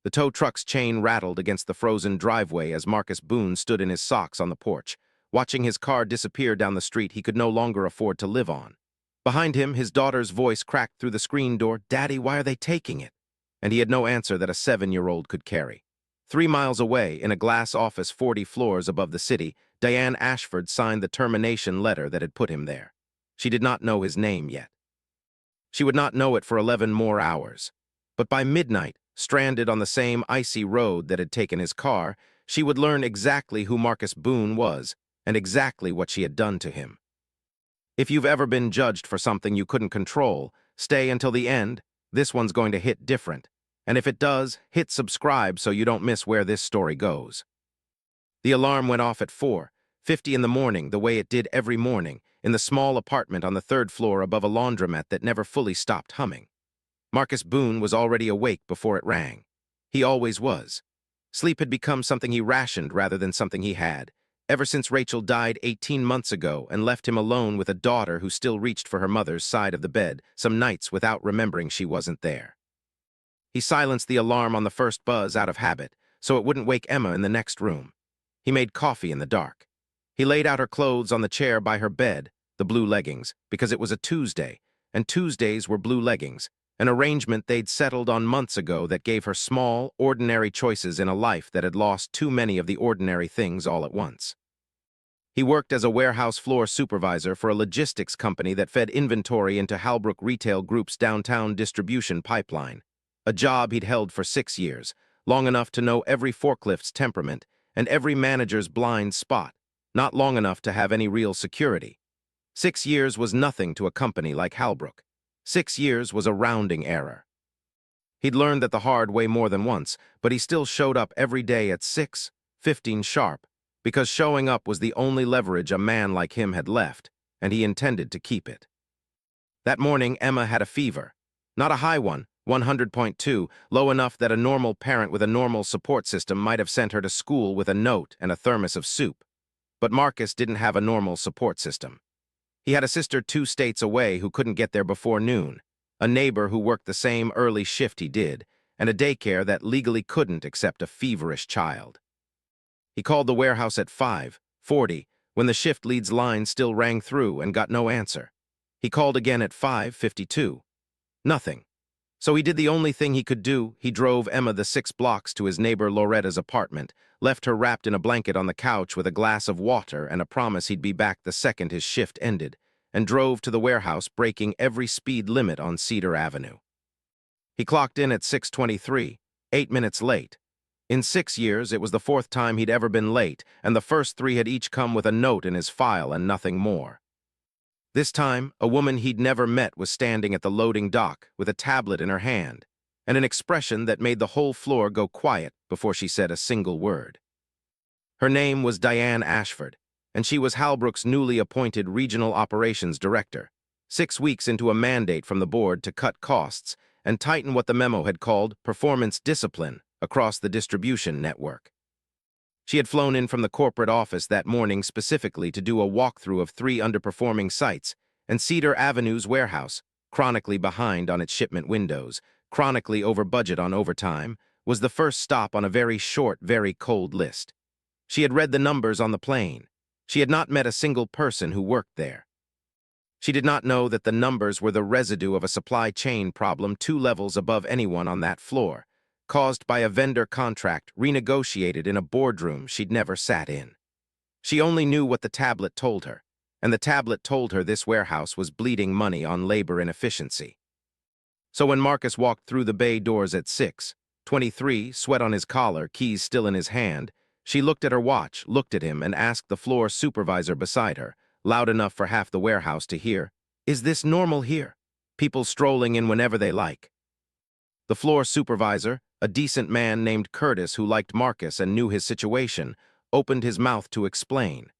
The tow truck's chain rattled against the frozen driveway as Marcus Boone stood in his socks on the porch, watching his car disappear down the street he could no longer afford to live on. Behind him, his daughter's voice cracked through the screen door, "Daddy, why are they taking it?" And he had no answer that a 7-year-old could carry. 3 miles away, in a glass office 40 floors above the city, Diane Ashford signed the termination letter that had put him there. She did not know his name yet. She would not know it for 11 more hours. But by midnight, stranded on the same icy road that had taken his car, she would learn exactly who Marcus Boone was and exactly what she had done to him. If you've ever been judged for something you couldn't control, stay until the end. This one's going to hit different. And if it does, hit subscribe so you don't miss where this story goes. The alarm went off at 4:50 in the morning, the way it did every morning, in the small apartment on the 3rd floor above a laundromat that never fully stopped humming. Marcus Boone was already awake before it rang. He always was. Sleep had become something he rationed rather than something he had, ever since Rachel died 18 months ago and left him alone with a daughter who still reached for her mother's side of the bed, some nights without remembering she wasn't there. He silenced the alarm on the first buzz out of habit, so it wouldn't wake Emma in the next room. He made coffee in the dark. He laid out her clothes on the chair by her bed, the blue leggings, because it was a Tuesday, and Tuesdays were blue leggings, an arrangement they'd settled on months ago that gave her small, ordinary choices in a life that had lost too many of the ordinary things all at once. He worked as a warehouse floor supervisor for a logistics company that fed inventory into Halbrook Retail Group's downtown distribution pipeline, a job he'd held for 6 years, long enough to know every forklift's temperament and every manager's blind spot, not long enough to have any real security. 6 years was nothing to a company like Halbrook. 6 years was a rounding error. He'd learned that the hard way more than once, but he still showed up every day at 6:15 sharp, because showing up was the only leverage a man like him had left, and he intended to keep it. That morning, Emma had a fever. Not a high one, 100.2, low enough that a normal parent with a normal support system might have sent her to school with a note and a thermos of soup. But Marcus didn't have a normal support system. He had a sister 2 states away who couldn't get there before noon, a neighbor who worked the same early shift he did, and a daycare that legally couldn't accept a feverish child. He called the warehouse at 5:40, when the shift lead's line still rang through, and got no answer. He called again at 5:52. Nothing. So he did the only thing he could do. He drove Emma the 6 blocks to his neighbor Loretta's apartment, left her wrapped in a blanket on the couch with a glass of water and a promise he'd be back the second his shift ended, and drove to the warehouse, breaking every speed limit on Cedar Avenue. He clocked in at 6:23, 8 minutes late. In 6 years, it was the 4th time he'd ever been late, and the first 3 had each come with a note in his file and nothing more. This time, a woman he'd never met was standing at the loading dock with a tablet in her hand, and an expression that made the whole floor go quiet before she said a single word. Her name was Diane Ashford, and she was Halbrook's newly appointed regional operations director, 6 weeks into a mandate from the board to cut costs and tighten what the memo had called performance discipline across the distribution network. She had flown in from the corporate office that morning specifically to do a walkthrough of 3 underperforming sites, and Cedar Avenue's warehouse, chronically behind on its shipment windows, chronically over budget on overtime, was the first stop on a very short, very cold list. She had read the numbers on the plane. She had not met a single person who worked there. She did not know that the numbers were the residue of a supply chain problem 2 levels above anyone on that floor, caused by a vendor contract renegotiated in a boardroom she'd never sat in. She only knew what the tablet told her, and the tablet told her this warehouse was bleeding money on labor inefficiency. So when Marcus walked through the bay doors at 6:23, sweat on his collar, keys still in his hand, she looked at her watch, looked at him, and asked the floor supervisor beside her, loud enough for half the warehouse to hear, "Is this normal here? People strolling in whenever they like?" The floor supervisor, a decent man named Curtis who liked Marcus and knew his situation, opened his mouth to explain.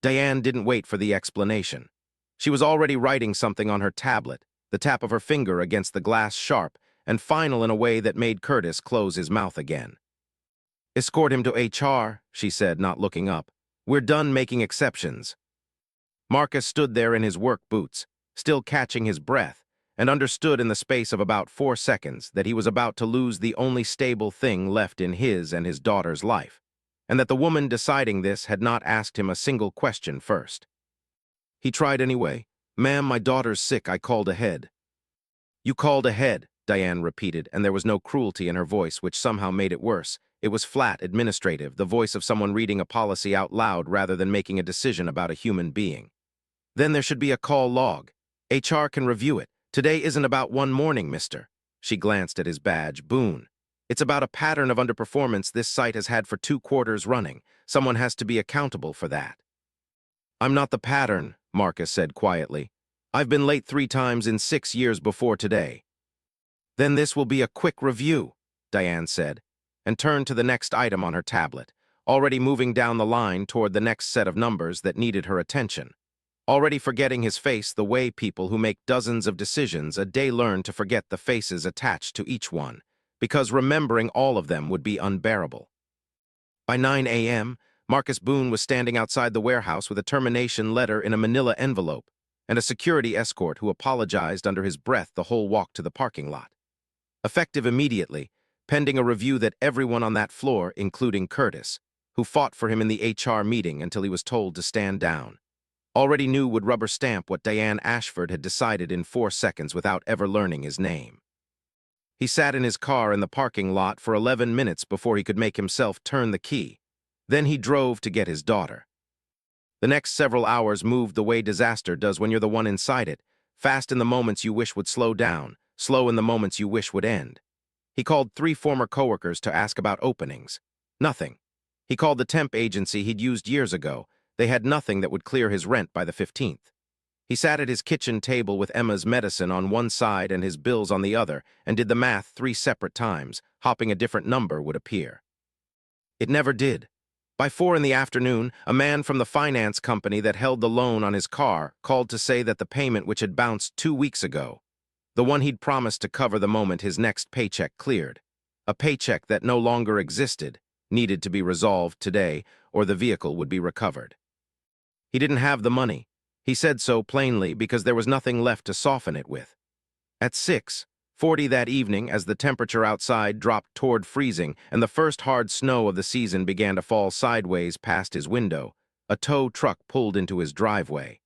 Diane didn't wait for the explanation. She was already writing something on her tablet, the tap of her finger against the glass sharp and final in a way that made Curtis close his mouth again. "Escort him to HR," she said, not looking up. "We're done making exceptions." Marcus stood there in his work boots, still catching his breath, and understood in the space of about 4 seconds that he was about to lose the only stable thing left in his and his daughter's life, and that the woman deciding this had not asked him a single question first. He tried anyway. "Ma'am, my daughter's sick. I called ahead." "You called ahead," Diane repeated, and there was no cruelty in her voice, which somehow made it worse. It was flat, administrative, the voice of someone reading a policy out loud rather than making a decision about a human being. "Then there should be a call log. HR can review it. Today isn't about one morning, mister." She glanced at his badge. "Boone. It's about a pattern of underperformance this site has had for 2 quarters running. Someone has to be accountable for that." "I'm not the pattern," Marcus said quietly. "I've been late 3 times in 6 years before today." "Then this will be a quick review," Diane said, and turned to the next item on her tablet, already moving down the line toward the next set of numbers that needed her attention. Already forgetting his face the way people who make dozens of decisions a day learn to forget the faces attached to each one, because remembering all of them would be unbearable. By 9 a.m., Marcus Boone was standing outside the warehouse with a termination letter in a manila envelope and a security escort who apologized under his breath the whole walk to the parking lot. Effective immediately, pending a review that everyone on that floor, including Curtis, who fought for him in the HR meeting until he was told to stand down, already knew would rubber stamp what Diane Ashford had decided in 4 seconds without ever learning his name. He sat in his car in the parking lot for 11 minutes before he could make himself turn the key. Then he drove to get his daughter. The next several hours moved the way disaster does when you're the one inside it, fast in the moments you wish would slow down, slow in the moments you wish would end. He called 3 former coworkers to ask about openings. Nothing. He called the temp agency he'd used years ago. They had nothing that would clear his rent by the 15th. He sat at his kitchen table with Emma's medicine on one side and his bills on the other and did the math 3 separate times, hoping a different number would appear. It never did. By 4 in the afternoon, a man from the finance company that held the loan on his car called to say that the payment which had bounced 2 weeks ago, the one he'd promised to cover the moment his next paycheck cleared, a paycheck that no longer existed, needed to be resolved today or the vehicle would be recovered. He didn't have the money. He said so plainly because there was nothing left to soften it with. At 6:40 that evening, as the temperature outside dropped toward freezing and the first hard snow of the season began to fall sideways past his window, a tow truck pulled into his driveway.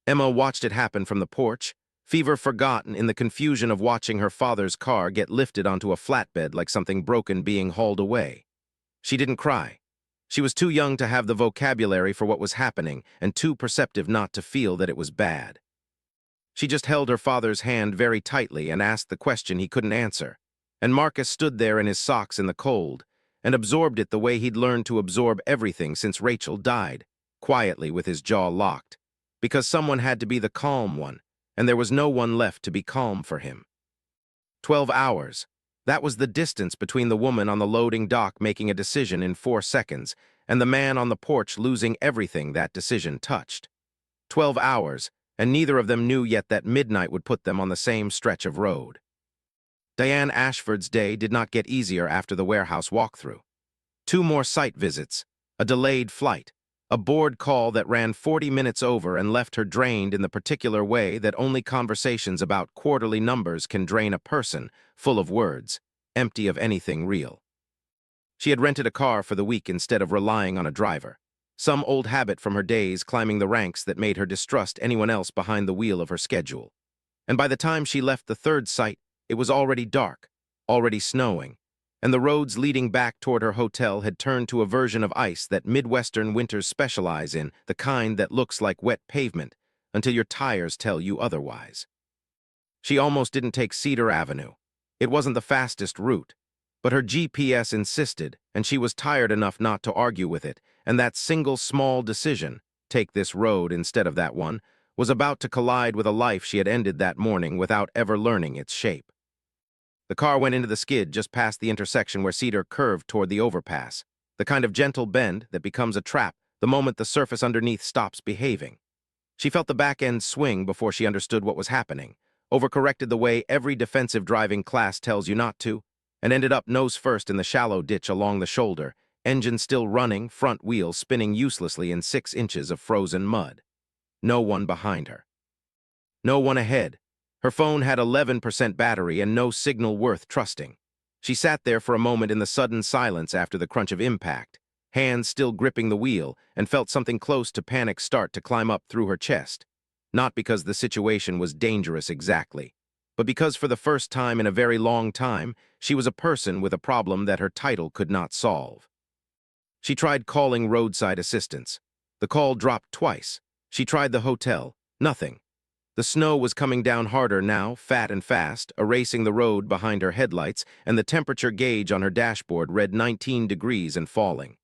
Emma watched it happen from the porch, fever forgotten in the confusion of watching her father's car get lifted onto a flatbed like something broken being hauled away. She didn't cry. She was too young to have the vocabulary for what was happening and too perceptive not to feel that it was bad. She just held her father's hand very tightly and asked the question he couldn't answer, and Marcus stood there in his socks in the cold and absorbed it the way he'd learned to absorb everything since Rachel died, quietly with his jaw locked, because someone had to be the calm one, and there was no one left to be calm for him. 12 hours. That was the distance between the woman on the loading dock making a decision in 4 seconds and the man on the porch losing everything that decision touched. 12 hours, and neither of them knew yet that midnight would put them on the same stretch of road. Diane Ashford's day did not get easier after the warehouse walkthrough. 2 more site visits, a delayed flight, a board call that ran 40 minutes over and left her drained in the particular way that only conversations about quarterly numbers can drain a person, full of words, empty of anything real. She had rented a car for the week instead of relying on a driver, some old habit from her days climbing the ranks that made her distrust anyone else behind the wheel of her schedule. And by the time she left the 3rd site, it was already dark, already snowing, and the roads leading back toward her hotel had turned to a version of ice that Midwestern winters specialize in, the kind that looks like wet pavement until your tires tell you otherwise. She almost didn't take Cedar Avenue. It wasn't the fastest route, but her GPS insisted, and she was tired enough not to argue with it, and that single small decision, take this road instead of that one, was about to collide with a life she had ended that morning without ever learning its shape. The car went into the skid just past the intersection where Cedar curved toward the overpass, the kind of gentle bend that becomes a trap the moment the surface underneath stops behaving. She felt the back end swing before she understood what was happening, overcorrected the way every defensive driving class tells you not to, and ended up nose first in the shallow ditch along the shoulder, engine still running, front wheel spinning uselessly in 6 inches of frozen mud. No one behind her. No one ahead. Her phone had 11% battery and no signal worth trusting. She sat there for a moment in the sudden silence after the crunch of impact, hands still gripping the wheel, and felt something close to panic start to climb up through her chest. Not because the situation was dangerous exactly, but because for the first time in a very long time, she was a person with a problem that her title could not solve. She tried calling roadside assistance. The call dropped twice. She tried the hotel. Nothing. The snow was coming down harder now, fat and fast, erasing the road behind her headlights, and the temperature gauge on her dashboard read 19 degrees and falling.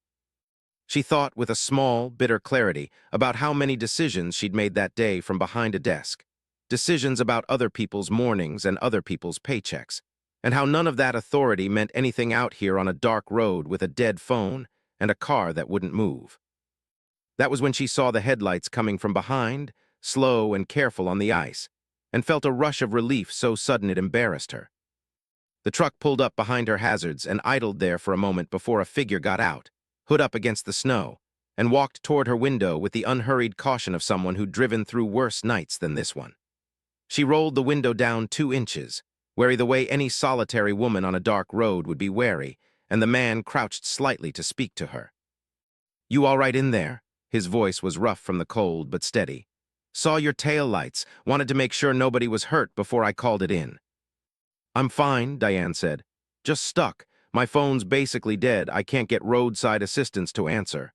She thought with a small, bitter clarity about how many decisions she'd made that day from behind a desk. Decisions about other people's mornings and other people's paychecks, and how none of that authority meant anything out here on a dark road with a dead phone and a car that wouldn't move. That was when she saw the headlights coming from behind, slow and careful on the ice, and felt a rush of relief so sudden it embarrassed her. The truck pulled up behind her hazards and idled there for a moment before a figure got out, hood up against the snow, and walked toward her window with the unhurried caution of someone who'd driven through worse nights than this one. She rolled the window down 2 inches, wary the way any solitary woman on a dark road would be wary, and the man crouched slightly to speak to her. "You all right in there?" His voice was rough from the cold but steady. "Saw your tail lights, wanted to make sure nobody was hurt before I called it in." "I'm fine," Diane said. "Just stuck. My phone's basically dead. I can't get roadside assistance to answer."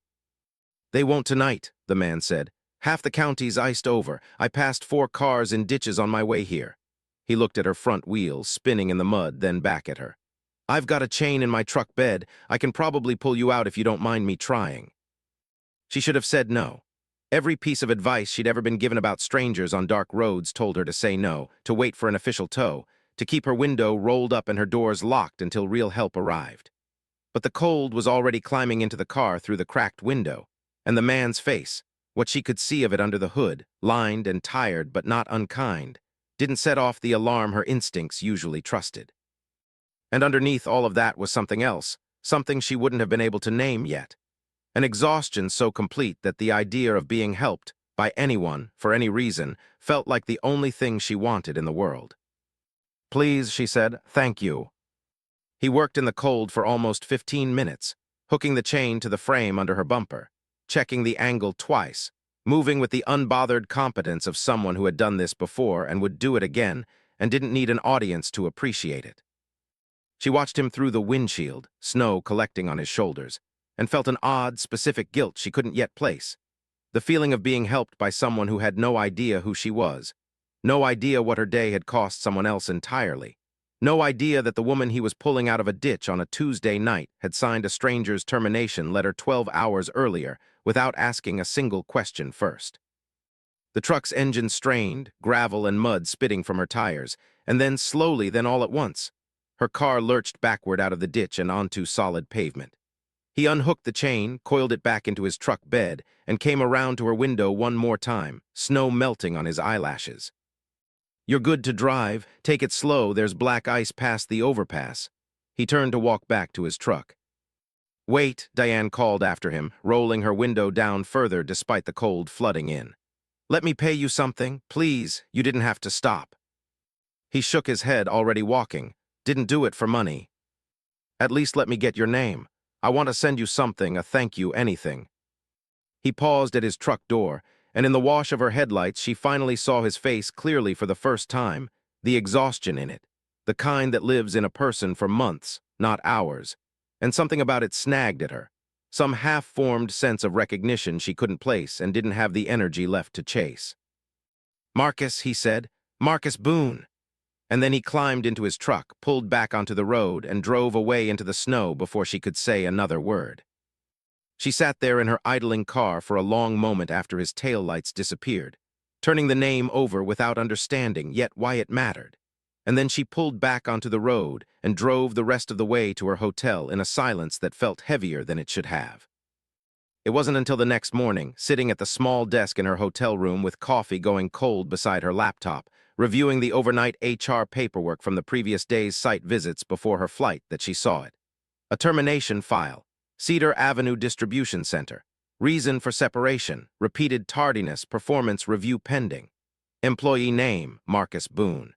"They won't tonight," the man said. "Half the county's iced over. I passed 4 cars in ditches on my way here." He looked at her front wheels, spinning in the mud, then back at her. "I've got a chain in my truck bed. I can probably pull you out if you don't mind me trying." She should have said no. Every piece of advice she'd ever been given about strangers on dark roads told her to say no, to wait for an official tow, to keep her window rolled up and her doors locked until real help arrived. But the cold was already climbing into the car through the cracked window, and the man's face, what she could see of it under the hood, lined and tired but not unkind, didn't set off the alarm her instincts usually trusted. And underneath all of that was something else, something she wouldn't have been able to name yet. An exhaustion so complete that the idea of being helped by anyone, for any reason, felt like the only thing she wanted in the world. "Please," she said, "thank you." He worked in the cold for almost 15 minutes, hooking the chain to the frame under her bumper, checking the angle twice, moving with the unbothered competence of someone who had done this before and would do it again and didn't need an audience to appreciate it. She watched him through the windshield, snow collecting on his shoulders, and felt an odd, specific guilt she couldn't yet place. The feeling of being helped by someone who had no idea who she was, no idea what her day had cost someone else entirely, no idea that the woman he was pulling out of a ditch on a Tuesday night had signed a stranger's termination letter 12 hours earlier without asking a single question first. The truck's engine strained, gravel and mud spitting from her tires, and then slowly, then all at once, her car lurched backward out of the ditch and onto solid pavement. He unhooked the chain, coiled it back into his truck bed, and came around to her window one more time, snow melting on his eyelashes. "You're good to drive. Take it slow. There's black ice past the overpass." He turned to walk back to his truck. "Wait," Diane called after him, rolling her window down further despite the cold flooding in. "Let me pay you something, please. You didn't have to stop." He shook his head, already walking. "Didn't do it for money." "At least let me get your name. I want to send you something, a thank you, anything." He paused at his truck door, and in the wash of her headlights she finally saw his face clearly for the first time, the exhaustion in it, the kind that lives in a person for months, not hours, and something about it snagged at her, some half-formed sense of recognition she couldn't place and didn't have the energy left to chase. "Marcus," he said, "Marcus Boone." And then he climbed into his truck, pulled back onto the road, and drove away into the snow before she could say another word. She sat there in her idling car for a long moment after his taillights disappeared, turning the name over without understanding yet why it mattered. And then she pulled back onto the road and drove the rest of the way to her hotel in a silence that felt heavier than it should have. It wasn't until the next morning, sitting at the small desk in her hotel room with coffee going cold beside her laptop, reviewing the overnight HR paperwork from the previous day's site visits before her flight, that she saw it. A termination file. Cedar Avenue Distribution Center. Reason for separation. Repeated tardiness. Performance review pending. Employee name, Marcus Boone.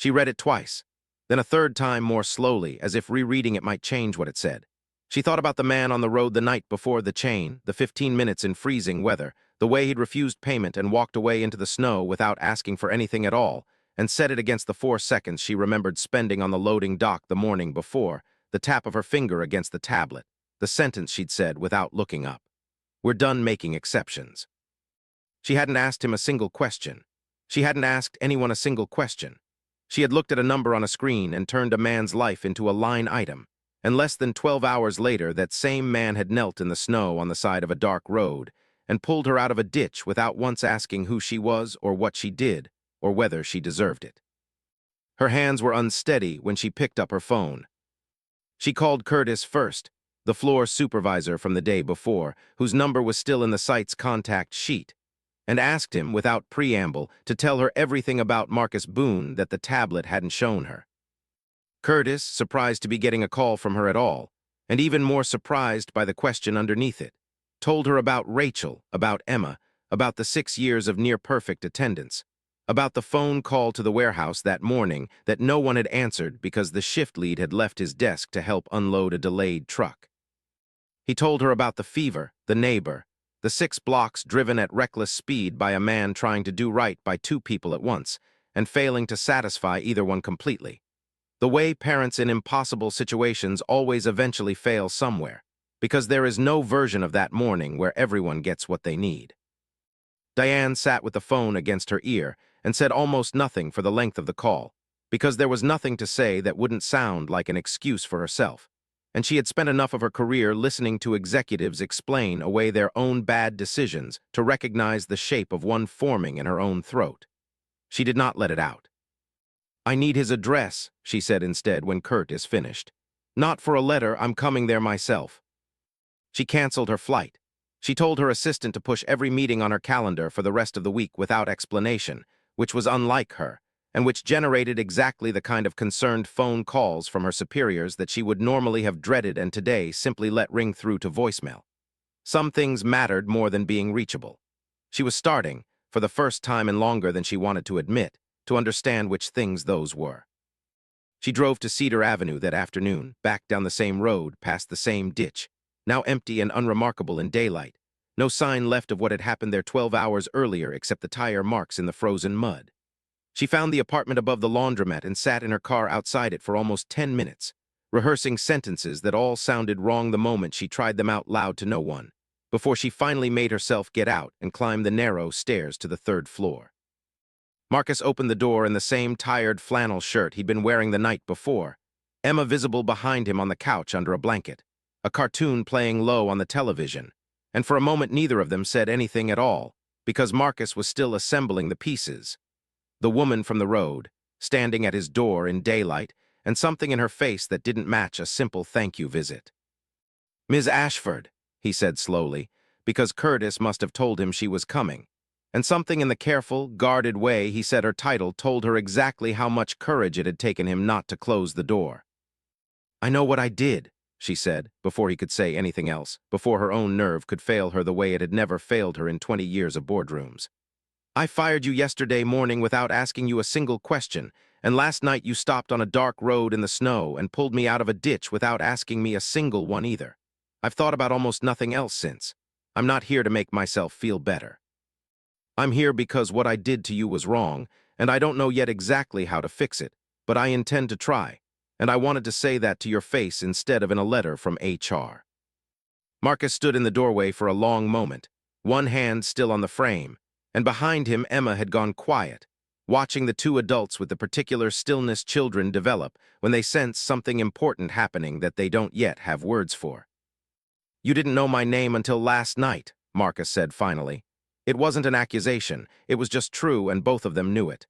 She read it twice, then a third time more slowly, as if rereading it might change what it said. She thought about the man on the road the night before the chain, the 15 minutes in freezing weather, the way he'd refused payment and walked away into the snow without asking for anything at all, and set it against the 4 seconds she remembered spending on the loading dock the morning before, the tap of her finger against the tablet, the sentence she'd said without looking up. "We're done making exceptions." She hadn't asked him a single question. She hadn't asked anyone a single question. She had looked at a number on a screen and turned a man's life into a line item, and less than 12 hours later that same man had knelt in the snow on the side of a dark road and pulled her out of a ditch without once asking who she was or what she did or whether she deserved it. Her hands were unsteady when she picked up her phone. She called Curtis first, the floor supervisor from the day before, whose number was still in the site's contact sheet, and asked him, without preamble, to tell her everything about Marcus Boone that the tablet hadn't shown her. Curtis, surprised to be getting a call from her at all, and even more surprised by the question underneath it, told her about Rachel, about Emma, about the 6 years of near-perfect attendance, about the phone call to the warehouse that morning that no one had answered because the shift lead had left his desk to help unload a delayed truck. He told her about the fever, the neighbor, the 6 blocks driven at reckless speed by a man trying to do right by 2 people at once and failing to satisfy either one completely. The way parents in impossible situations always eventually fail somewhere, because there is no version of that morning where everyone gets what they need. Diane sat with the phone against her ear and said almost nothing for the length of the call, because there was nothing to say that wouldn't sound like an excuse for herself, and she had spent enough of her career listening to executives explain away their own bad decisions to recognize the shape of one forming in her own throat. She did not let it out. "I need his address," she said instead when Curtis finished. "Not for a letter, I'm coming there myself." She canceled her flight. She told her assistant to push every meeting on her calendar for the rest of the week without explanation, which was unlike her, and which generated exactly the kind of concerned phone calls from her superiors that she would normally have dreaded and today simply let ring through to voicemail. Some things mattered more than being reachable. She was starting, for the first time in longer than she wanted to admit, to understand which things those were. She drove to Cedar Avenue that afternoon, back down the same road, past the same ditch, now empty and unremarkable in daylight. No sign left of what had happened there 12 hours earlier except the tire marks in the frozen mud. She found the apartment above the laundromat and sat in her car outside it for almost 10 minutes, rehearsing sentences that all sounded wrong the moment she tried them out loud to no one, before she finally made herself get out and climb the narrow stairs to the 3rd floor. Marcus opened the door in the same tired flannel shirt he'd been wearing the night before, Emma visible behind him on the couch under a blanket, a cartoon playing low on the television, and for a moment neither of them said anything at all, because Marcus was still assembling the pieces. The woman from the road, standing at his door in daylight, and something in her face that didn't match a simple thank you visit. "Ms. Ashford," he said slowly, because Curtis must have told him she was coming, and something in the careful, guarded way he said her title told her exactly how much courage it had taken him not to close the door. "I know what I did," she said, before he could say anything else, before her own nerve could fail her the way it had never failed her in 20 years of boardrooms. "I fired you yesterday morning without asking you a single question, and last night you stopped on a dark road in the snow and pulled me out of a ditch without asking me a single one either. I've thought about almost nothing else since. I'm not here to make myself feel better. I'm here because what I did to you was wrong, and I don't know yet exactly how to fix it, but I intend to try, and I wanted to say that to your face instead of in a letter from HR." Marcus stood in the doorway for a long moment, one hand still on the frame, and behind him Emma had gone quiet, watching the 2 adults with the particular stillness children develop when they sense something important happening that they don't yet have words for. "You didn't know my name until last night," Marcus said finally. It wasn't an accusation, it was just true, and both of them knew it.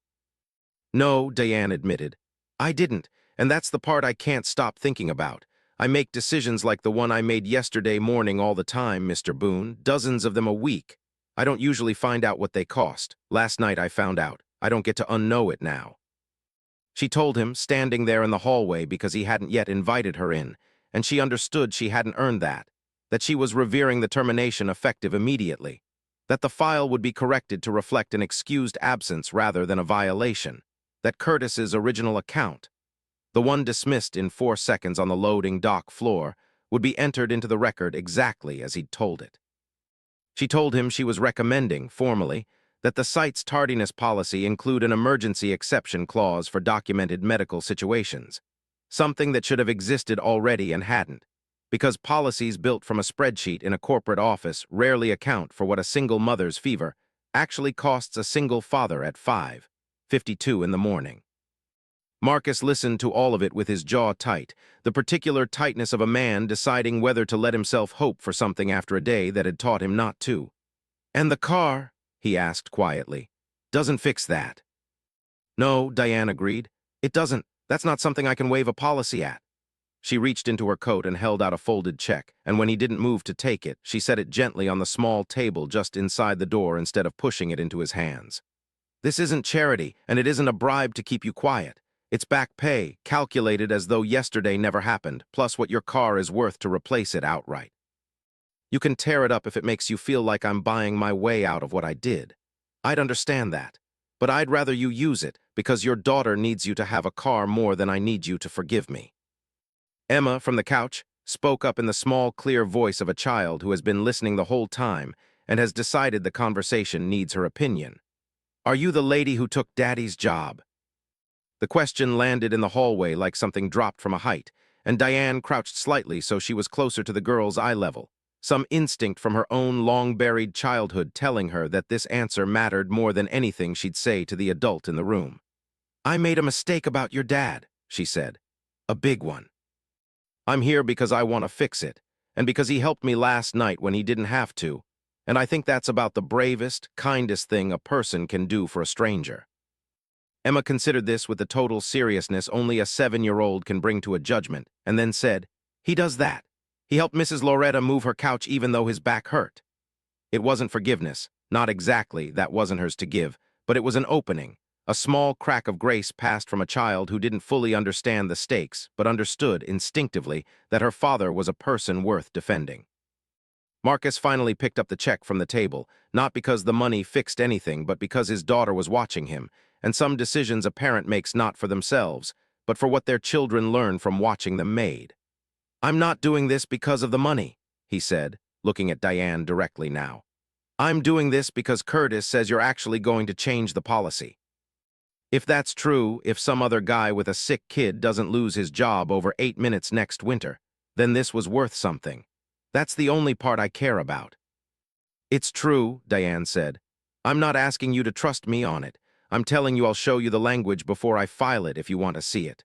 "No," Diane admitted. "I didn't, and that's the part I can't stop thinking about. I make decisions like the one I made yesterday morning all the time, Mr. Boone, dozens of them a week. I don't usually find out what they cost. Last night I found out. I don't get to unknow it now." She told him, standing there in the hallway because he hadn't yet invited her in, and she understood she hadn't earned that she was revering the termination effective immediately, that the file would be corrected to reflect an excused absence rather than a violation, that Curtis's original account, the one dismissed in 4 seconds on the loading dock floor, would be entered into the record exactly as he'd told it. She told him she was recommending, formally, that the site's tardiness policy include an emergency exception clause for documented medical situations, something that should have existed already and hadn't, because policies built from a spreadsheet in a corporate office rarely account for what a single mother's fever actually costs a single father at 5:52 in the morning. Marcus listened to all of it with his jaw tight, the particular tightness of a man deciding whether to let himself hope for something after a day that had taught him not to. "And the car," he asked quietly, "doesn't fix that." "No," Diane agreed. "It doesn't. That's not something I can waive a policy at." She reached into her coat and held out a folded check, and when he didn't move to take it, she set it gently on the small table just inside the door instead of pushing it into his hands. "This isn't charity, and it isn't a bribe to keep you quiet. It's back pay, calculated as though yesterday never happened, plus what your car is worth to replace it outright. You can tear it up if it makes you feel like I'm buying my way out of what I did. I'd understand that. But I'd rather you use it, because your daughter needs you to have a car more than I need you to forgive me." Emma, from the couch, spoke up in the small, clear voice of a child who has been listening the whole time and has decided the conversation needs her opinion. "Are you the lady who took Daddy's job?" The question landed in the hallway like something dropped from a height, and Diane crouched slightly so she was closer to the girl's eye level, some instinct from her own long-buried childhood telling her that this answer mattered more than anything she'd say to the adult in the room. "I made a mistake about your dad," she said. "A big one. I'm here because I want to fix it, and because he helped me last night when he didn't have to, and I think that's about the bravest, kindest thing a person can do for a stranger." Emma considered this with the total seriousness only a 7-year-old can bring to a judgment, and then said, "He does that. He helped Mrs. Loretta move her couch even though his back hurt." It wasn't forgiveness, not exactly, that wasn't hers to give, but it was an opening, a small crack of grace passed from a child who didn't fully understand the stakes, but understood instinctively that her father was a person worth defending. Marcus finally picked up the check from the table, not because the money fixed anything, but because his daughter was watching him, and some decisions a parent makes not for themselves, but for what their children learn from watching them made. "I'm not doing this because of the money," he said, looking at Diane directly now. "I'm doing this because Curtis says you're actually going to change the policy. If that's true, if some other guy with a sick kid doesn't lose his job over 8 minutes next winter, then this was worth something. That's the only part I care about." "It's true," Diane said. "I'm not asking you to trust me on it. I'm telling you I'll show you the language before I file it if you want to see it."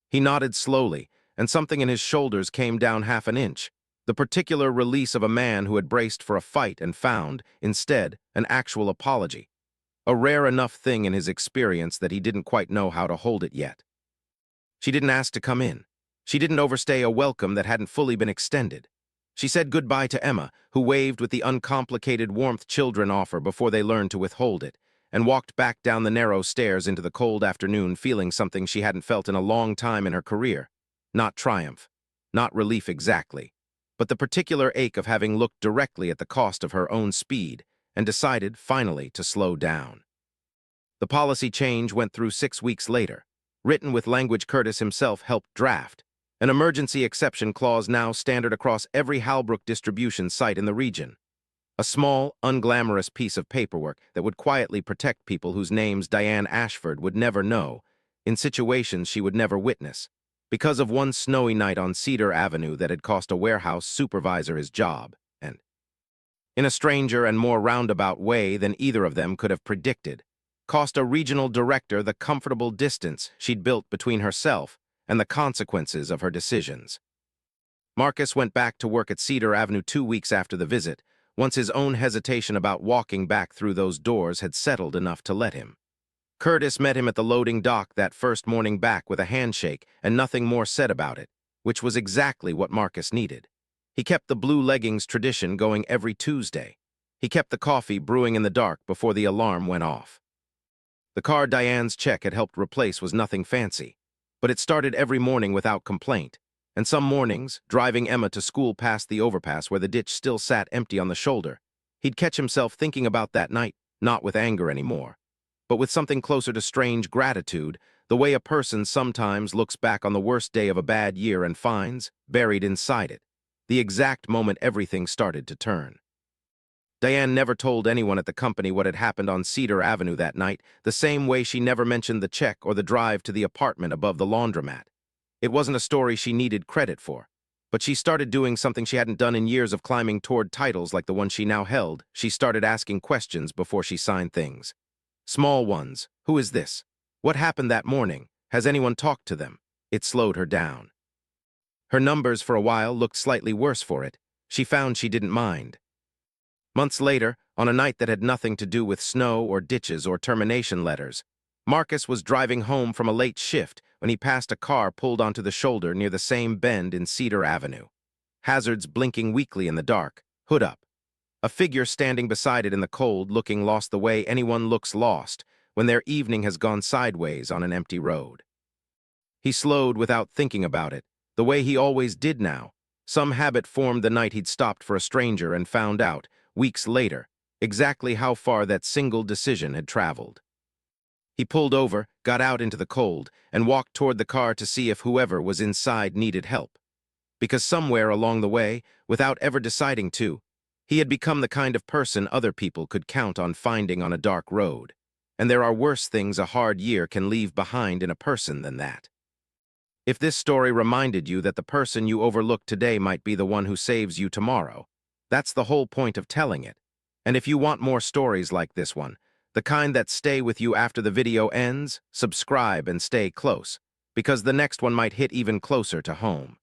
He nodded slowly, and something in his shoulders came down half an inch, the particular release of a man who had braced for a fight and found, instead, an actual apology. A rare enough thing in his experience that he didn't quite know how to hold it yet. She didn't ask to come in. She didn't overstay a welcome that hadn't fully been extended. She said goodbye to Emma, who waved with the uncomplicated warmth children offer before they learn to withhold it, and walked back down the narrow stairs into the cold afternoon feeling something she hadn't felt in a long time in her career. Not triumph, not relief exactly, but the particular ache of having looked directly at the cost of her own speed and decided, finally, to slow down. The policy change went through 6 weeks later, written with language Curtis himself helped draft, an emergency exception clause now standard across every Halbrook distribution site in the region. A small, unglamorous piece of paperwork that would quietly protect people whose names Diane Ashford would never know, in situations she would never witness, because of one snowy night on Cedar Avenue that had cost a warehouse supervisor his job, and, in a stranger and more roundabout way than either of them could have predicted, cost a regional director the comfortable distance she'd built between herself and the consequences of her decisions. Marcus went back to work at Cedar Avenue 2 weeks after the visit, once his own hesitation about walking back through those doors had settled enough to let him. Curtis met him at the loading dock that first morning back with a handshake and nothing more said about it, which was exactly what Marcus needed. He kept the blue leggings tradition going every Tuesday. He kept the coffee brewing in the dark before the alarm went off. The car Diane's check had helped replace was nothing fancy, but it started every morning without complaint, and some mornings, driving Emma to school past the overpass where the ditch still sat empty on the shoulder, he'd catch himself thinking about that night, not with anger anymore, but with something closer to strange gratitude, the way a person sometimes looks back on the worst day of a bad year and finds, buried inside it, the exact moment everything started to turn. Diane never told anyone at the company what had happened on Cedar Avenue that night, the same way she never mentioned the check or the drive to the apartment above the laundromat. It wasn't a story she needed credit for. But she started doing something she hadn't done in years of climbing toward titles like the one she now held. She started asking questions before she signed things. Small ones. Who is this? What happened that morning? Has anyone talked to them? It slowed her down. Her numbers for a while looked slightly worse for it. She found she didn't mind. Months later, on a night that had nothing to do with snow or ditches or termination letters, Marcus was driving home from a late shift when he passed a car pulled onto the shoulder near the same bend in Cedar Avenue. Hazards blinking weakly in the dark, hood up. A figure standing beside it in the cold looking lost the way anyone looks lost when their evening has gone sideways on an empty road. He slowed without thinking about it, the way he always did now. Some habit formed the night he'd stopped for a stranger and found out, weeks later, exactly how far that single decision had traveled. He pulled over, got out into the cold, and walked toward the car to see if whoever was inside needed help. Because somewhere along the way, without ever deciding to, he had become the kind of person other people could count on finding on a dark road. And there are worse things a hard year can leave behind in a person than that. If this story reminded you that the person you overlooked today might be the one who saves you tomorrow, that's the whole point of telling it. And if you want more stories like this one, the kind that stay with you after the video ends, subscribe and stay close, because the next one might hit even closer to home.